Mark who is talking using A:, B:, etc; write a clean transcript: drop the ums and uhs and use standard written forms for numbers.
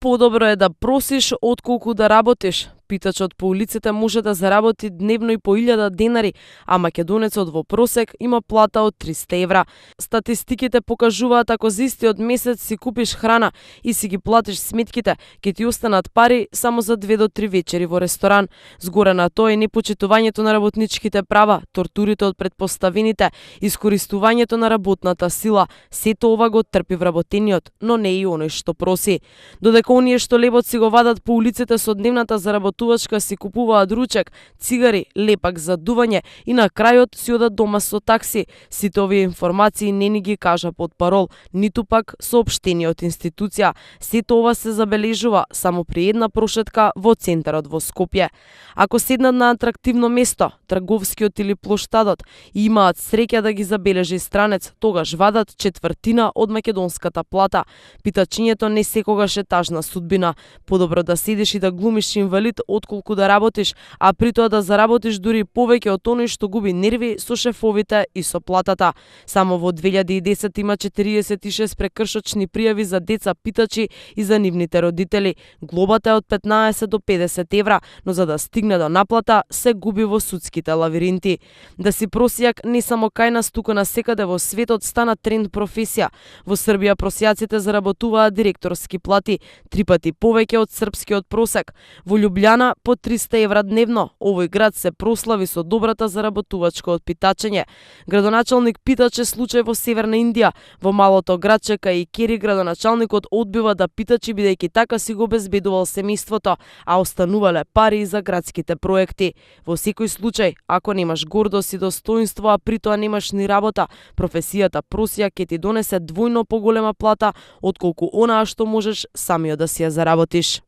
A: Подобро е да просиш отколку да работиш. Питачот по улиците може да заработи дневно и по 1000 денари, а македонецот во просек има плата од 300 евра. Статистиките покажуваат ако за истиот месец си купиш храна и си ги платиш сметките, ќе ти останат пари само за 2 до 3 вечери во ресторан. Згоре на тоа и непочитувањето на работничките права, тортурите од претпоставените, искористувањето на работната сила, сето ова го трпи вработениот, но не и оној што проси. Додека оние што лебот си го вадат по улиците со дневната заработувачка си купуваат ручек, цигари, лепак за дување и на крајот си одат дома со такси. Сите овие информации не ни ги кажа потпарол, ниту пак соопштение од институција. Сето ова се забележува само при една прошетка во центарот во Скопје. Ако седнат на атрактивно место, трговскиот или плоштадот, и имаат среќа да ги забележи странец, тогаш вадат четвртина од македонската плата. Питачињето не секогаш е тажна судбина. Подобро да седиш и да глумиш инвалид отколку да работиш, а при тоа да заработиш дури повеќе од оној што губи нерви со шефовите и со платата. Само во 2010 има 46 прекршочни пријави за деца питачи и за нивните родители. Глобата е од 15 до 50 евра, но за да стигне до наплата се губи во судските лавиринти. Да си просијак не само кај нас, туку на секаде во светот стана тренд професија. Во Србија просијаците заработуваат директорски плати, 3 пати повеќе од српскиот просек. Во Љубљана по 300 евра дневно. Овој град се прослави со добрата заработувачка од питачење. Градоначалник Питач е случај во Северна Индија. Во малото градче кај Кери градоначалникот одбива да питачи бидејќи така си го обезбедувал семејството, а останувале пари за градските проекти. Во секој случај, ако немаш гордост и достоинство, а при тоа немаш ни работа, професијата просија ќе ти донесе двојно поголема плата отколку онаа што можеш самиот да си ја заработиш.